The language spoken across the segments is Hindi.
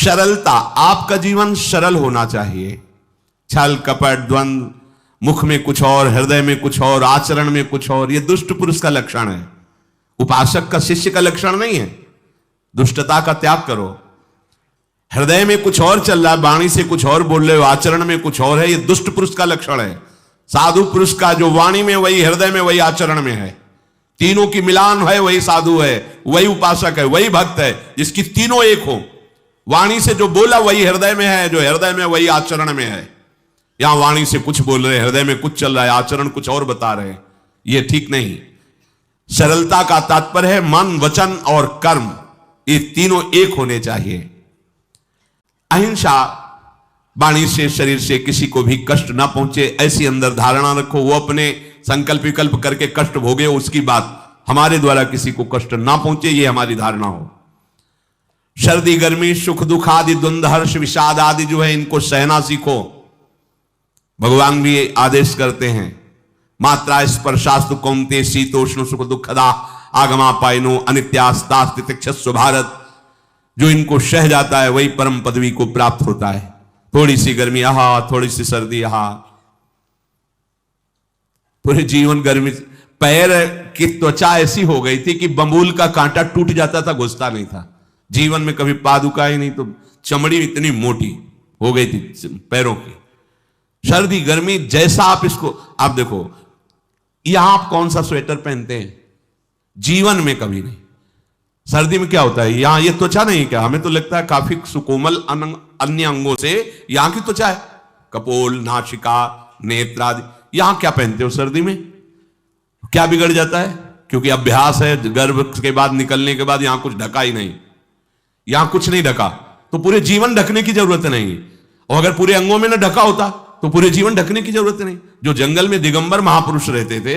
सरलता, आपका जीवन सरल होना चाहिए। छल कपट द्वंद्व, मुख में कुछ और हृदय में कुछ और, आचरण में कुछ और, यह दुष्ट पुरुष का लक्षण है। उपासक का शिष्य का लक्षण नहीं है। दुष्टता का त्याग करो। हृदय में कुछ और चल रहा है, वाणी से कुछ और बोल रहे हो, आचरण में कुछ और है, यह दुष्ट पुरुष का लक्षण है। साधु पुरुष का जो वाणी में वही, हृदय में वही, आचरण में है, तीनों की मिलान है, वही साधु है, वही उपासक है, वही भक्त है, जिसकी तीनों एक हो। वाणी से जो बोला वही हृदय में है, जो हृदय में वही आचरण में है। यहां वाणी से कुछ बोल रहे, हृदय में कुछ चल रहा है, आचरण कुछ और बता रहे, यह ठीक नहीं। सरलता का तात्पर्य है मन, वचन और कर्म, ये तीनों एक होने चाहिए। अहिंसा, वाणी से शरीर से किसी को भी कष्ट ना पहुंचे, ऐसी अंदर धारणा रखो। वो अपने संकल्प विकल्प करके कष्ट भोगे, उसकी बात, हमारे द्वारा किसी को कष्ट ना पहुंचे, ये हमारी धारणा हो। सर्दी गर्मी सुख दुख आदि द्वंद्व हर्ष विषाद आदि जो है, इनको सहना सीखो। भगवान भी आदेश करते हैं, मात्रा स्पर्शास्तु कौन्तेय शीतोष्ण सुख दुखदा आगमापायनो अनित्यास्तास्ति तितिक्षस्व भारत। जो इनको सह जाता है वही परम पदवी को प्राप्त होता है। थोड़ी सी गर्मी आहा, थोड़ी सी सर्दी आहा, पूरे जीवन गर्मी। पैर की त्वचा ऐसी हो गई थी कि बंबूल का कांटा टूट जाता था, घुसता नहीं था। जीवन में कभी पादुका ही नहीं, तो चमड़ी इतनी मोटी हो गई थी पैरों की। सर्दी गर्मी जैसा आप इसको, आप देखो यहां आप कौन सा स्वेटर पहनते हैं, जीवन में कभी नहीं। सर्दी में क्या होता है, यहां ये त्वचा नहीं क्या, हमें तो लगता है काफी सुकोमल अन्य अंगों से यहां की त्वचा है, कपोल, नासिका, नेत्र आदि। यहां क्या पहनते हो सर्दी में, क्या बिगड़ जाता है? क्योंकि अभ्यास है, गर्भ के बाद निकलने के बाद यहां कुछ ढका ही नहीं, यहां कुछ नहीं ढका, तो पूरे जीवन ढकने की जरूरत नहीं। और अगर पूरे अंगों में न ढका होता तो पूरे जीवन ढकने की जरूरत नहीं। जो जंगल में दिगंबर महापुरुष रहते थे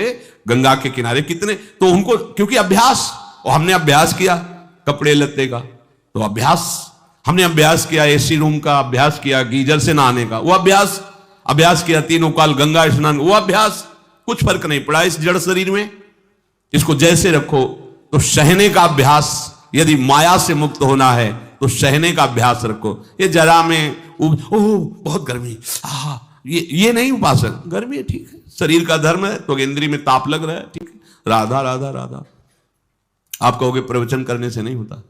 गंगा के किनारे कितने, तो उनको क्योंकि अभ्यास, और हमने अभ्यास किया कपड़े लत्ते का, तो अभ्यास, हमने अभ्यास किया एसी रूम का, अभ्यास किया गीजर से नहाने का, वो अभ्यास किया तीनों काल गंगा स्नान, वो अभ्यास। कुछ फर्क नहीं पड़ा इस जड़ शरीर में। इसको जैसे रखो। तो सहने का अभ्यास, यदि माया से मुक्त होना है तो सहने का अभ्यास रखो। ये जरा में बहुत गर्मी, ये नहीं उपासक। गर्मी है ठीक है, शरीर का धर्म है, तो इंद्री में ताप लग रहा है, ठीक है, राधा राधा राधा। आप कहोगे प्रवचन करने से नहीं होता।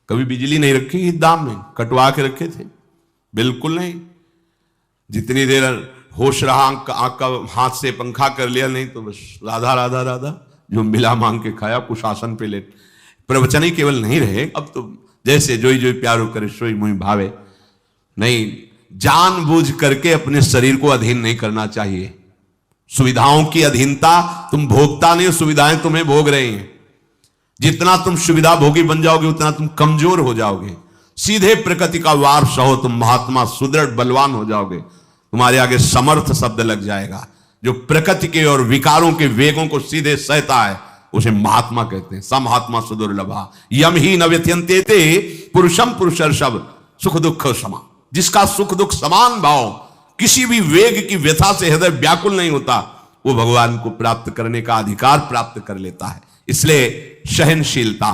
कभी बिजली नहीं रखी दाम में, कटवा के रखे थे? बिल्कुल नहीं। जितनी देर होश रहा, आंख का हाथ से पंखा कर लिया, नहीं तो बस राधा राधा राधा, जो मिला मांग के खाया, कुशासन पे लेट। प्रवचन ही केवल नहीं रहे, अब तो जैसे जोई जोई प्यारो करे सोई मोहि भावे। नहीं, जानबूझ करके अपने शरीर को अधीन नहीं करना चाहिए। सुविधाओं की अधीनता, तुम भोगता नहीं, सुविधाएं तुम्हें भोग रही हैं। जितना तुम सुविधा भोगी बन जाओगे उतना तुम कमजोर हो जाओगे। सीधे प्रकृति का वार सहो, तुम महात्मा सुदृढ़ बलवान हो जाओगे। तुम्हारे आगे समर्थ शब्द लग जाएगा। जो प्रकृति के और विकारों के वेगों को सीधे सहता है उसे महात्मा कहते हैं। स महात्मा सुदुर्लभा यम ही न व्यथयन्ते पुरुषम पुरुषर्षभ सुख दुख समा। जिसका सुख दुख समान भाव, किसी भी वेग की व्यथा से हृदय व्याकुल नहीं होता, वो भगवान को प्राप्त करने का अधिकार प्राप्त कर लेता है। इसलिए सहनशीलता,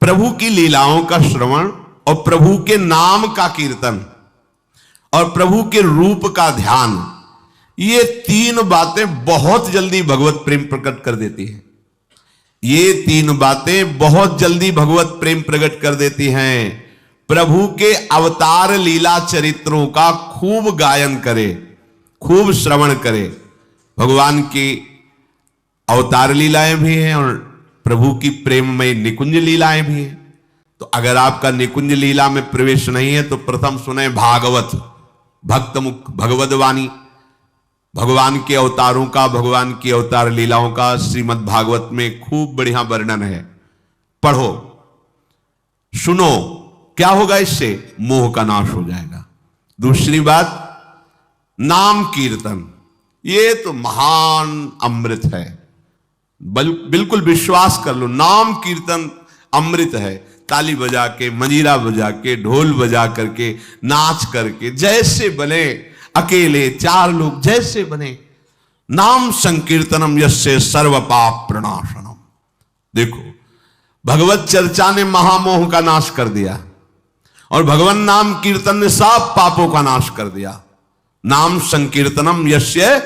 प्रभु की लीलाओं का श्रवण और प्रभु के नाम का कीर्तन और प्रभु के रूप का ध्यान, ये तीन बातें बहुत जल्दी भगवत प्रेम प्रकट कर देती हैं। ये तीन बातें बहुत जल्दी भगवत प्रेम प्रकट कर देती हैं। प्रभु के अवतार लीला चरित्रों का खूब गायन करे, खूब श्रवण करे। भगवान की अवतार लीलाएं भी हैं और प्रभु की प्रेममय निकुंज लीलाएं भी हैं। तो अगर आपका निकुंज लीला में प्रवेश नहीं है तो प्रथम सुने भागवत, भक्त मुख भगवद वाणी, भगवान के अवतारों का, भगवान की अवतार लीलाओं का श्रीमद् भागवत में खूब बढ़िया वर्णन है। पढ़ो, सुनो। क्या होगा इससे? मोह का नाश हो जाएगा। दूसरी बात, नाम कीर्तन, ये तो महान अमृत है। बिल्कुल विश्वास कर लो, नाम कीर्तन अमृत है। ताली बजा के, मंजीरा बजा के, ढोल बजा करके, नाच करके, जैसे बने, अकेले चार लोग जैसे बने, नाम संकीर्तनम यस्य सर्व पाप प्रणाशनम। देखो, भगवत चर्चा ने महामोह का नाश कर दिया। और भगवान नाम कीर्तन ने सब पापों का नाश कर दिया। नाम संकीर्तनम यस्य